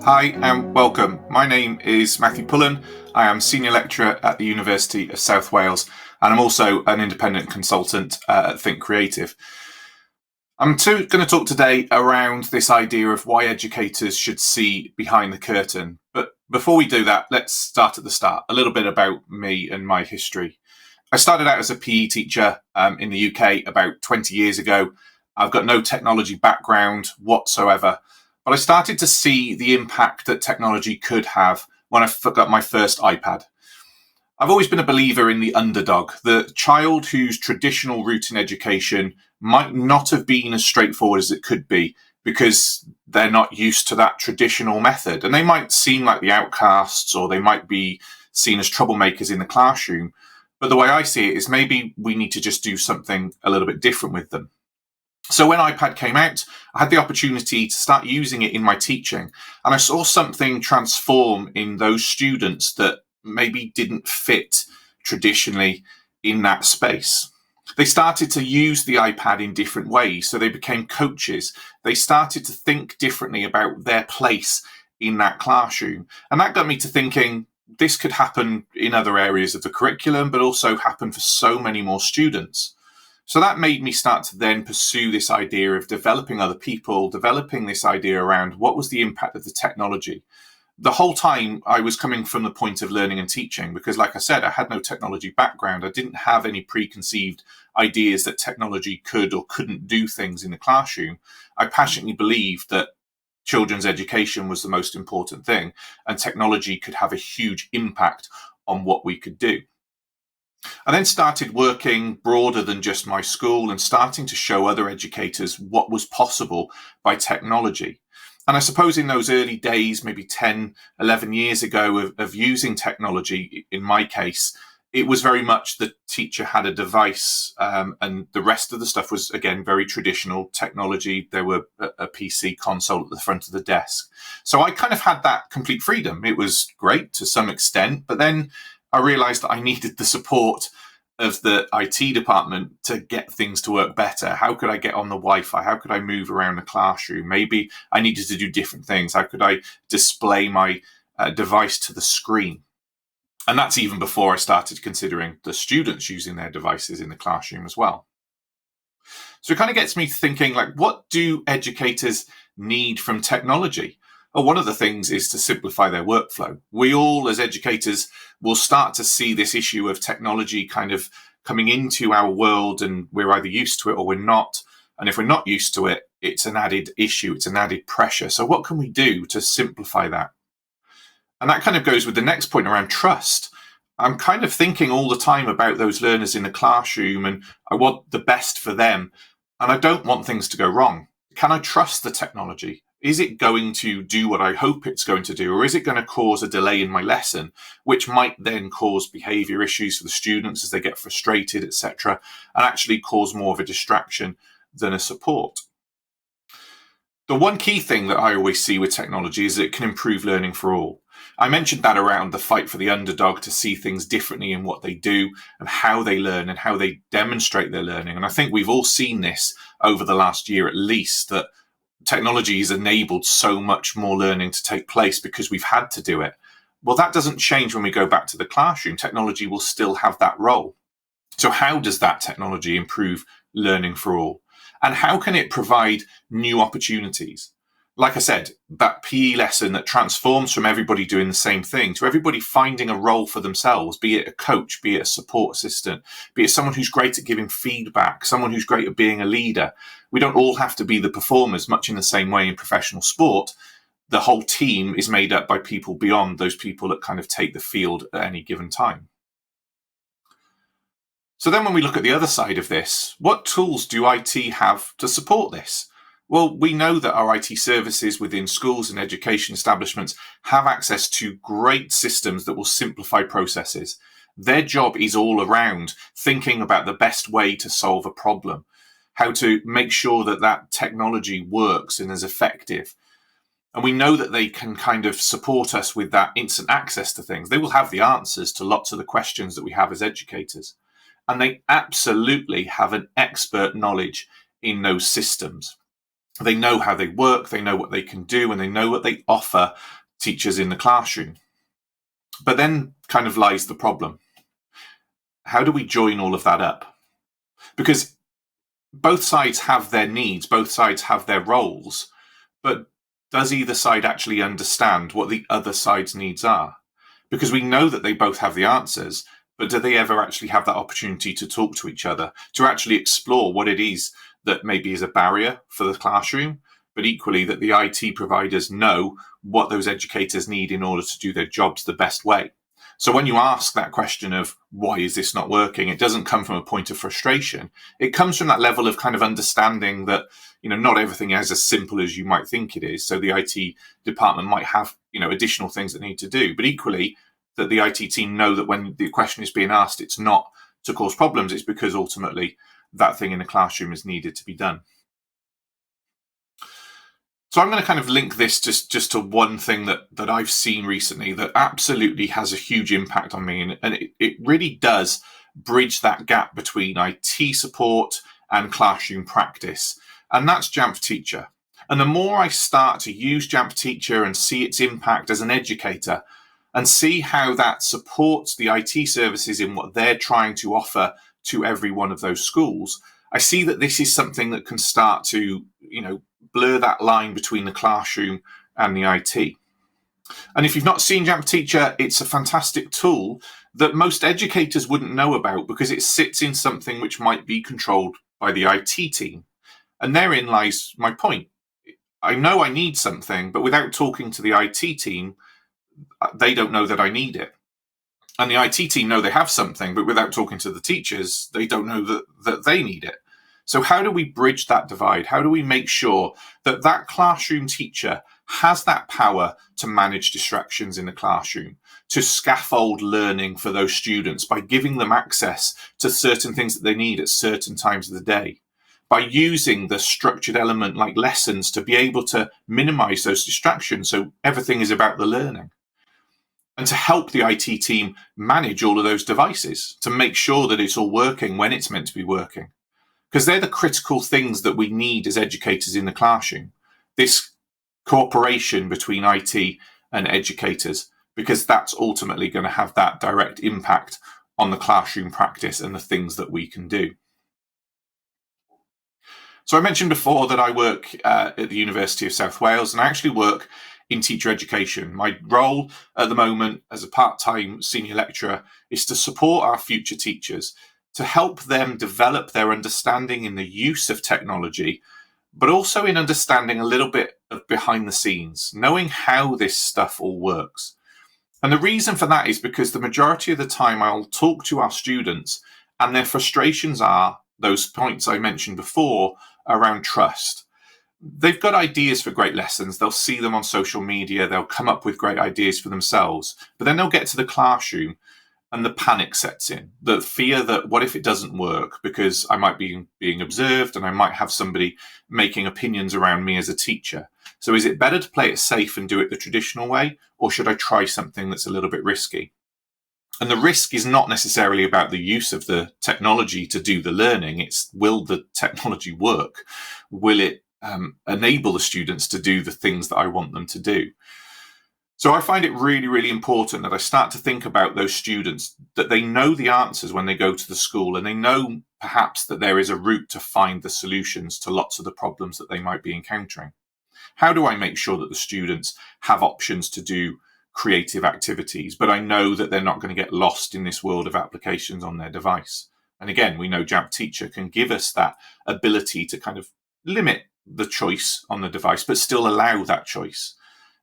Hi and welcome. My name is Matthew Pullen. I am Senior Lecturer at the University of South Wales and I'm also an independent consultant at Think Creative. I'm going to talk today around this idea of why educators should see behind the curtain. But before we do that, let's start at the start, a little bit about me and my history. I started out as a PE teacher in the UK about 20 years ago. I've got no technology background whatsoever. But I started to see the impact that technology could have when I got my first iPad. I've always been a believer in the underdog, the child whose traditional route in education might not have been as straightforward as it could be because they're not used to that traditional method. And they might seem like the outcasts or they might be seen as troublemakers in the classroom. But the way I see it is maybe we need to just do something a little bit different with them. So when iPad came out, I had the opportunity to start using it in my teaching, and I saw something transform in those students that maybe didn't fit traditionally in that space. They started to use the iPad in different ways, so they became coaches. They started to think differently about their place in that classroom, and that got me to thinking this could happen in other areas of the curriculum, but also happen for so many more students. So that made me start to then pursue this idea of developing other people, developing this idea around what was the impact of the technology. The whole time I was coming from the point of learning and teaching, because like I said, I had no technology background. I didn't have any preconceived ideas that technology could or couldn't do things in the classroom. I passionately believed that children's education was the most important thing, and technology could have a huge impact on what we could do. I then started working broader than just my school and starting to show other educators what was possible by technology. And I suppose in those early days, maybe 10, 11 years ago of using technology, in my case, it was very much the teacher had a device and the rest of the stuff was, again, very traditional technology. There were a PC console at the front of the desk. So I kind of had that complete freedom. It was great to some extent, but then I realized that I needed the support of the IT department to get things to work better. How could I get on the Wi-Fi? How could I move around the classroom? Maybe I needed to do different things. How could I display my device to the screen? And that's even before I started considering the students using their devices in the classroom as well. So it kind of gets me thinking, like, what do educators need from technology? Well, one of the things is to simplify their workflow. We all, as educators, will start to see this issue of technology kind of coming into our world, and we're either used to it or we're not. And if we're not used to it, it's an added issue, it's an added pressure. So what can we do to simplify that? And that kind of goes with the next point around trust. I'm kind of thinking all the time about those learners in the classroom, and I want the best for them. And I don't want things to go wrong. Can I trust the technology? Is it going to do what I hope it's going to do, or is it going to cause a delay in my lesson, which might then cause behavior issues for the students as they get frustrated, etc., and actually cause more of a distraction than a support? The one key thing that I always see with technology is that it can improve learning for all. I mentioned that around the fight for the underdog, to see things differently in what they do and how they learn and how they demonstrate their learning. And I think we've all seen this over the last year at least, that technology has enabled so much more learning to take place because we've had to do it. Well, that doesn't change when we go back to the classroom. Technology will still have that role. So how does that technology improve learning for all? And how can it provide new opportunities? Like I said, that PE lesson that transforms from everybody doing the same thing to everybody finding a role for themselves, be it a coach, be it a support assistant, be it someone who's great at giving feedback, someone who's great at being a leader. We don't all have to be the performers, much in the same way in professional sport. The whole team is made up by people beyond those people that kind of take the field at any given time. So then when we look at the other side of this, what tools do IT have to support this? Well, we know that our IT services within schools and education establishments have access to great systems that will simplify processes. Their job is all around thinking about the best way to solve a problem, how to make sure that that technology works and is effective. And we know that they can kind of support us with that instant access to things. They will have the answers to lots of the questions that we have as educators. And they absolutely have an expert knowledge in those systems. They know how they work, they know what they can do, and they know what they offer teachers in the classroom. But then kind of lies the problem. How do we join all of that up? Because both sides have their needs, both sides have their roles, but does either side actually understand what the other side's needs are? Because we know that they both have the answers, but do they ever actually have that opportunity to talk to each other, to actually explore what it is that maybe is a barrier for the classroom, but equally that the IT providers know what those educators need in order to do their jobs the best way? So when you ask that question of why is this not working, it doesn't come from a point of frustration. It comes from that level of kind of understanding that, not everything is as simple as you might think it is. So the IT department might have, additional things that need to do, but equally that the IT team know that when the question is being asked, it's not to cause problems. It's because ultimately that thing in the classroom is needed to be done. So I'm going to kind of link this just to one thing that I've seen recently that absolutely has a huge impact on me. And it really does bridge that gap between IT support and classroom practice. And that's Jamf Teacher. And the more I start to use Jamf Teacher and see its impact as an educator and see how that supports the IT services in what they're trying to offer to every one of those schools, I see that this is something that can start to, blur that line between the classroom and the IT. And if you've not seen Jamf Teacher, it's a fantastic tool that most educators wouldn't know about because it sits in something which might be controlled by the IT team. And therein lies my point. I know I need something, but without talking to the IT team, they don't know that I need it. And the IT team know they have something, but without talking to the teachers, they don't know that they need it. So how do we bridge that divide? How do we make sure that that classroom teacher has that power to manage distractions in the classroom, to scaffold learning for those students by giving them access to certain things that they need at certain times of the day, by using the structured element like lessons to be able to minimize those distractions so everything is about the learning, and to help the IT team manage all of those devices to make sure that it's all working when it's meant to be working. Because they're the critical things that we need as educators in the classroom. This cooperation between IT and educators, because that's ultimately going to have that direct impact on the classroom practice and the things that we can do. So I mentioned before that I work at the University of South Wales, and I actually work in teacher education. My role at the moment as a part-time senior lecturer is to support our future teachers, to help them develop their understanding in the use of technology, but also in understanding a little bit of behind the scenes, knowing how this stuff all works. And the reason for that is because the majority of the time I'll talk to our students and their frustrations are those points I mentioned before around trust. They've got ideas for great lessons. They'll see them on social media. They'll come up with great ideas for themselves. But then they'll get to the classroom and the panic sets in. The fear that what if it doesn't work because I might be being observed and I might have somebody making opinions around me as a teacher. So is it better to play it safe and do it the traditional way, or should I try something that's a little bit risky? And the risk is not necessarily about the use of the technology to do the learning. It's, will the technology work? Will it enable the students to do the things that I want them to do? So I find it really, really important that I start to think about those students, that they know the answers when they go to the school, and they know perhaps that there is a route to find the solutions to lots of the problems that they might be encountering. How do I make sure that the students have options to do creative activities, but I know that they're not going to get lost in this world of applications on their device? And again, we know Jamf Teacher can give us that ability to kind of limit the choice on the device, but still allow that choice.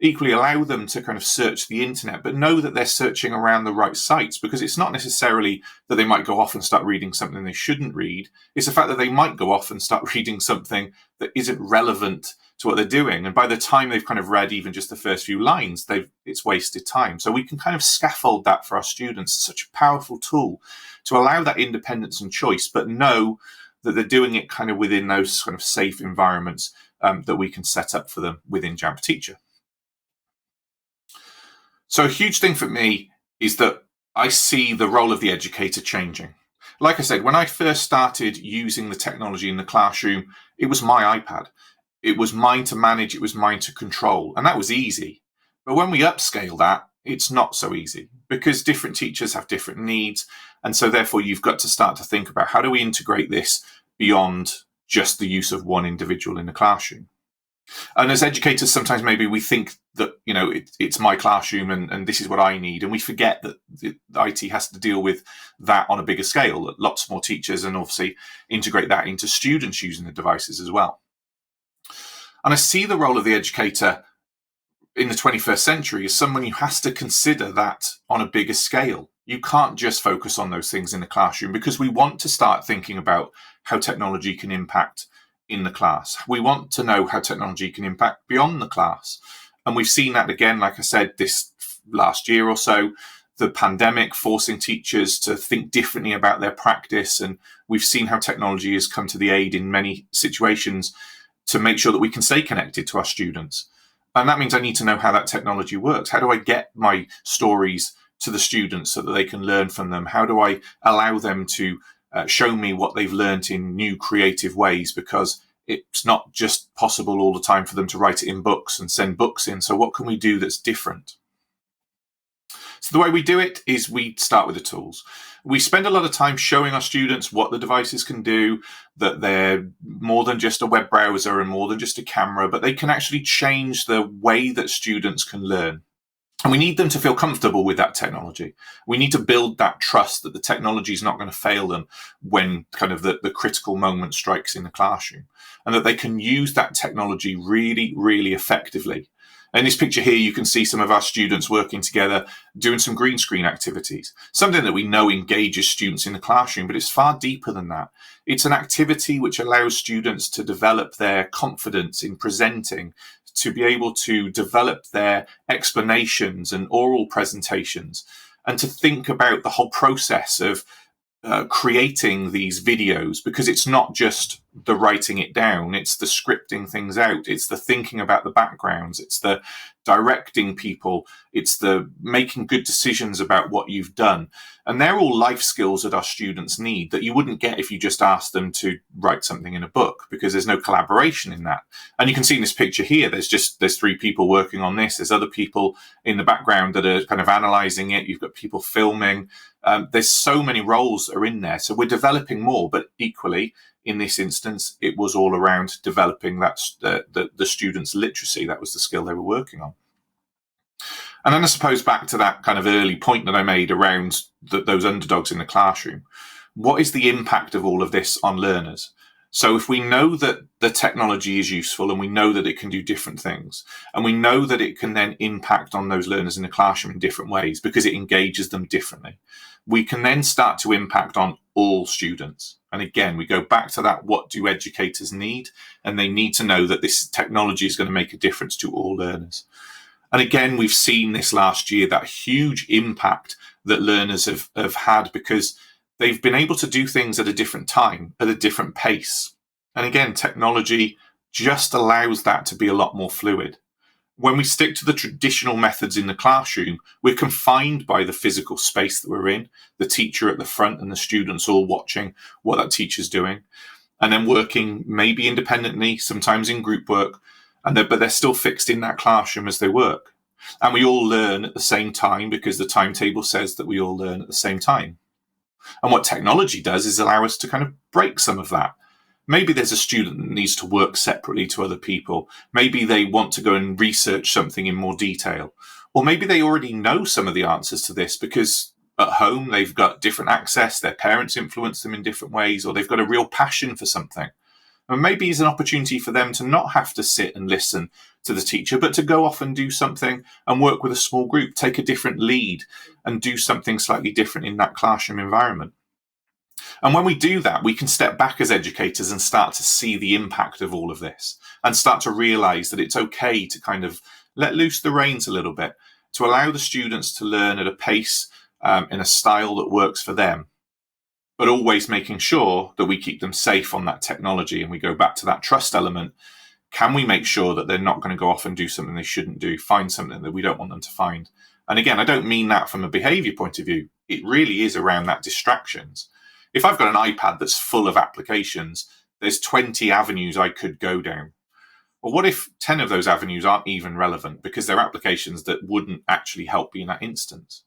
Equally allow them to kind of search the internet, but know that they're searching around the right sites, because it's not necessarily that they might go off and start reading something they shouldn't read. It's the fact that they might go off and start reading something that isn't relevant to what they're doing. And by the time they've kind of read even just the first few lines, it's wasted time. So we can kind of scaffold that for our students. It's such a powerful tool to allow that independence and choice, but know that they're doing it kind of within those kind of safe environments that we can set up for them within Jamf Teacher. So a huge thing for me is that I see the role of the educator changing. Like I said, when I first started using the technology in the classroom, it was my iPad. It was mine to manage, it was mine to control, and that was easy. But when we upscale that, it's not so easy because different teachers have different needs. And so therefore you've got to start to think about how do we integrate this beyond just the use of one individual in the classroom. And as educators, sometimes maybe we think that, it's my classroom and this is what I need. And we forget that the IT has to deal with that on a bigger scale, lots more teachers, and obviously integrate that into students using the devices as well. And I see the role of the educator in the 21st century as someone who has to consider that on a bigger scale. You can't just focus on those things in the classroom because we want to start thinking about how technology can impact in the class. We want to know how technology can impact beyond the class. And we've seen that again, like I said, this last year or so, the pandemic forcing teachers to think differently about their practice. And we've seen how technology has come to the aid in many situations to make sure that we can stay connected to our students. And that means I need to know how that technology works. How do I get my stories to the students so that they can learn from them? How do I allow them to show me what they've learned in new creative ways? Because it's not just possible all the time for them to write it in books and send books in. So what can we do that's different? So the way we do it is we start with the tools. We spend a lot of time showing our students what the devices can do, that they're more than just a web browser and more than just a camera, but they can actually change the way that students can learn. And we need them to feel comfortable with that technology. We need to build that trust that the technology is not going to fail them when kind of the critical moment strikes in the classroom, and that they can use that technology really, really effectively. In this picture here, you can see some of our students working together, doing some green screen activities, something that we know engages students in the classroom, but it's far deeper than that. It's an activity which allows students to develop their confidence in presenting, to be able to develop their explanations and oral presentations, and to think about the whole process of creating these videos, because it's not just the writing it down, it's the scripting things out, it's the thinking about the backgrounds, it's the directing people, it's the making good decisions about what you've done. And they're all life skills that our students need that you wouldn't get if you just asked them to write something in a book, because there's no collaboration in that. And you can see in this picture here, there's three people working on this. There's other people in the background that are kind of analyzing it. You've got people filming. There's so many roles that are in there. So we're developing more, but equally, in this instance, it was all around developing that the students' literacy. That was the skill they were working on. And then I suppose back to that kind of early point that I made around those underdogs in the classroom. What is the impact of all of this on learners? So if we know that the technology is useful and we know that it can do different things, and we know that it can then impact on those learners in the classroom in different ways because it engages them differently, we can then start to impact on all students. And again, we go back to that, what do educators need? And they need to know that this technology is going to make a difference to all learners. And again, we've seen this last year, that huge impact that learners have had because they've been able to do things at a different time, at a different pace. And again, technology just allows that to be a lot more fluid. When we stick to the traditional methods in the classroom, we're confined by the physical space that we're in, the teacher at the front and the students all watching what that teacher's doing, and then working maybe independently, sometimes in group work, but they're still fixed in that classroom as they work. And we all learn at the same time because the timetable says that we all learn at the same time. And what technology does is allow us to kind of break some of that. Maybe there's a student that needs to work separately to other people. Maybe they want to go and research something in more detail. Or maybe they already know some of the answers to this because at home they've got different access, their parents influence them in different ways, or they've got a real passion for something. And maybe it's an opportunity for them to not have to sit and listen to the teacher, but to go off and do something and work with a small group, take a different lead and do something slightly different in that classroom environment. And when we do that, we can step back as educators and start to see the impact of all of this and start to realize that it's okay to kind of let loose the reins a little bit, to allow the students to learn at a pace in a style that works for them, but always making sure that we keep them safe on that technology. And we go back to that trust element. Can we make sure that they're not going to go off and do something they shouldn't do, find something that we don't want them to find? And again, I don't mean that from a behavior point of view. It really is around that distractions. If I've got an iPad that's full of applications, there's 20 avenues I could go down. Or what if 10 of those avenues aren't even relevant because they're applications that wouldn't actually help you in that instance?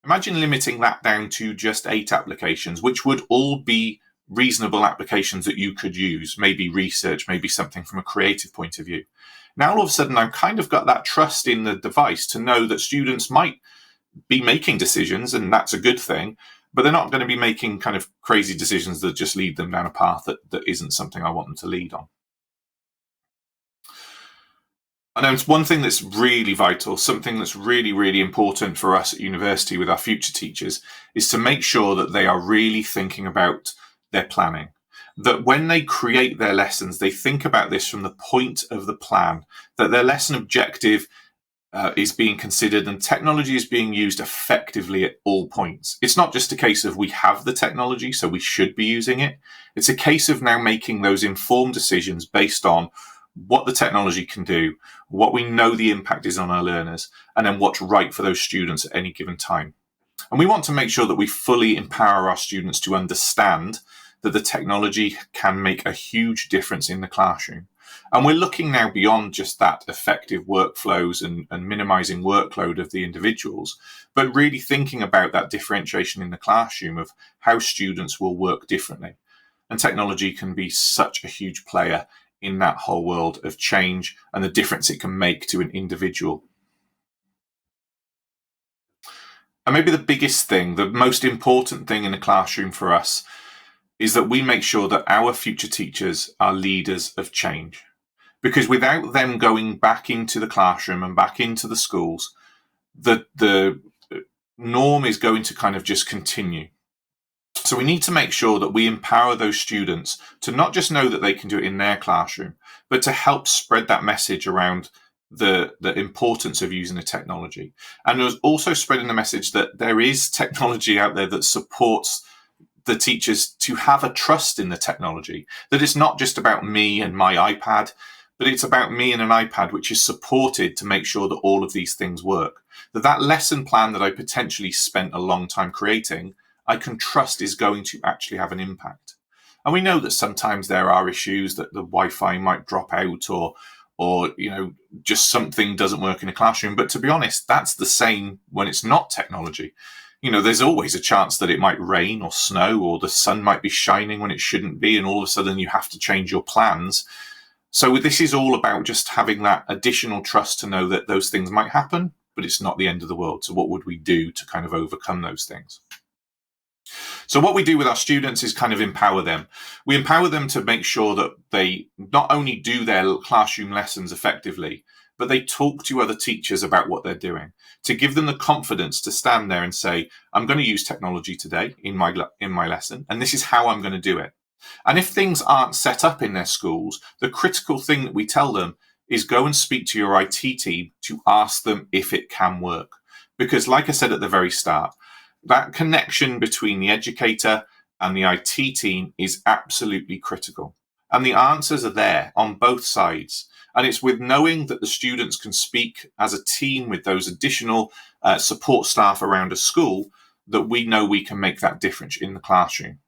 Imagine limiting that down to just 8 applications, which would all be reasonable applications that you could use, maybe research, maybe something from a creative point of view. Now, all of a sudden, I've kind of got that trust in the device to know that students might be making decisions, and that's a good thing, but they're not going to be making kind of crazy decisions that just lead them down a path that isn't something I want them to lead on. And it's one thing that's really vital, something that's really, really important for us at university with our future teachers, is to make sure that they are really thinking about their planning. That when they create their lessons, they think about this from the point of the plan, that their lesson objective is being considered and technology is being used effectively at all points. It's not just a case of we have the technology, so we should be using it. It's a case of now making those informed decisions based on what the technology can do, what we know the impact is on our learners, and then what's right for those students at any given time. And we want to make sure that we fully empower our students to understand that the technology can make a huge difference in the classroom. And we're looking now beyond just that effective workflows and minimizing workload of the individuals, but really thinking about that differentiation in the classroom of how students will work differently. And technology can be such a huge player in that whole world of change and the difference it can make to an individual. And maybe the biggest thing, the most important thing in the classroom for us, is that we make sure that our future teachers are leaders of change. Because without them going back into the classroom and back into the schools, the norm is going to kind of just continue. So we need to make sure that we empower those students to not just know that they can do it in their classroom, but to help spread that message around the importance of using the technology. And there's also spreading the message that there is technology out there that supports the teachers to have a trust in the technology, that it's not just about me and my iPad, but it's about me and an iPad which is supported to make sure that all of these things work. That lesson plan that I potentially spent a long time creating, I can trust is going to actually have an impact. And we know that sometimes there are issues that the Wi-Fi might drop out or just something doesn't work in a classroom. But to be honest, that's the same when it's not technology. There's always a chance that it might rain or snow or the sun might be shining when it shouldn't be. And all of a sudden you have to change your plans. So this is all about just having that additional trust to know that those things might happen, but it's not the end of the world. So what would we do to kind of overcome those things? So what we do with our students is kind of empower them. We empower them to make sure that they not only do their classroom lessons effectively, but they talk to other teachers about what they're doing, to give them the confidence to stand there and say, I'm going to use technology today in my lesson, and this is how I'm going to do it. And if things aren't set up in their schools, the critical thing that we tell them is go and speak to your IT team to ask them if it can work. Because like I said at the very start, that connection between the educator and the IT team is absolutely critical. And the answers are there on both sides. And it's with knowing that the students can speak as a team with those additional support staff around a school that we know we can make that difference in the classroom.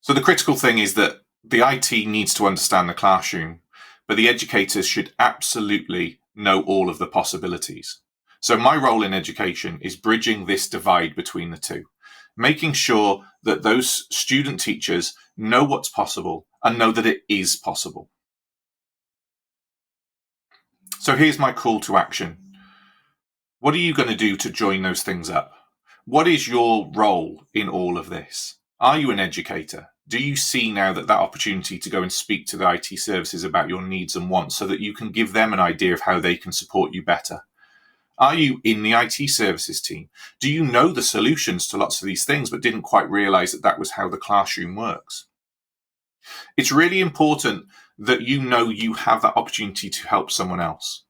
So the critical thing is that the IT needs to understand the classroom, but the educators should absolutely know all of the possibilities. So my role in education is bridging this divide between the two, making sure that those student teachers know what's possible and know that it is possible. So here's my call to action. What are you going to do to join those things up? What is your role in all of this? Are you an educator? Do you see now that opportunity to go and speak to the IT services about your needs and wants so that you can give them an idea of how they can support you better? Are you in the IT services team? Do you know the solutions to lots of these things but didn't quite realize that was how the classroom works? It's really important that you know you have that opportunity to help someone else.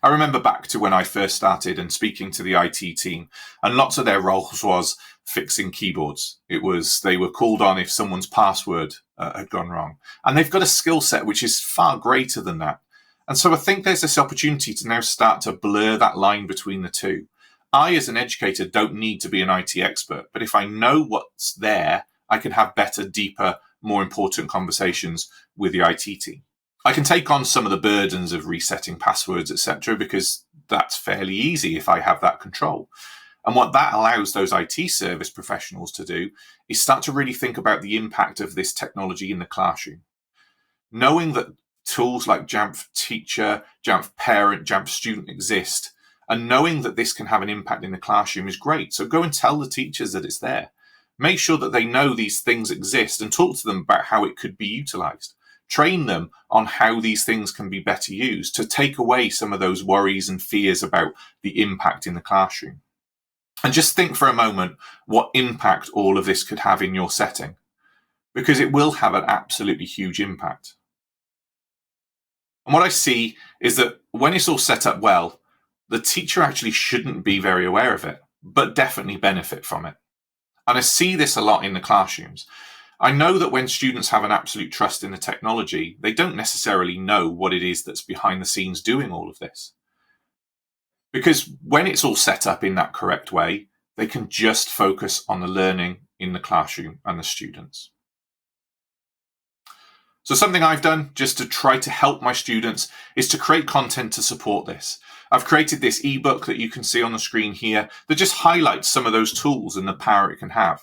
I remember back to when I first started and speaking to the IT team, and lots of their roles was fixing keyboards. They were called on if someone's password had gone wrong. And they've got a skill set which is far greater than that. And so I think there's this opportunity to now start to blur that line between the two. I, as an educator, don't need to be an IT expert, but if I know what's there, I can have better, deeper, more important conversations with the IT team. I can take on some of the burdens of resetting passwords, etc., because that's fairly easy if I have that control. And what that allows those IT service professionals to do is start to really think about the impact of this technology in the classroom. Knowing that tools like Jamf Teacher, Jamf Parent, Jamf Student exist, and knowing that this can have an impact in the classroom is great. So go and tell the teachers that it's there. Make sure that they know these things exist and talk to them about how it could be utilized. Train them on how these things can be better used to take away some of those worries and fears about the impact in the classroom. And just think for a moment what impact all of this could have in your setting, because it will have an absolutely huge impact. And what I see is that when it's all set up well, the teacher actually shouldn't be very aware of it, but definitely benefit from it. And I see this a lot in the classrooms. I know that when students have an absolute trust in the technology, they don't necessarily know what it is that's behind the scenes doing all of this. Because when it's all set up in that correct way, they can just focus on the learning in the classroom and the students. So something I've done just to try to help my students is to create content to support this. I've created this ebook that you can see on the screen here that just highlights some of those tools and the power it can have.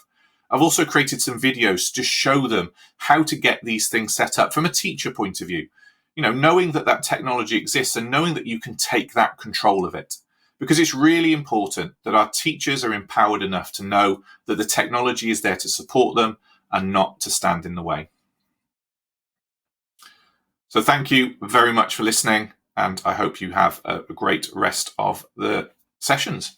I've also created some videos to show them how to get these things set up from a teacher point of view. Knowing that technology exists and knowing that you can take that control of it. Because it's really important that our teachers are empowered enough to know that the technology is there to support them and not to stand in the way. So thank you very much for listening, and I hope you have a great rest of the sessions.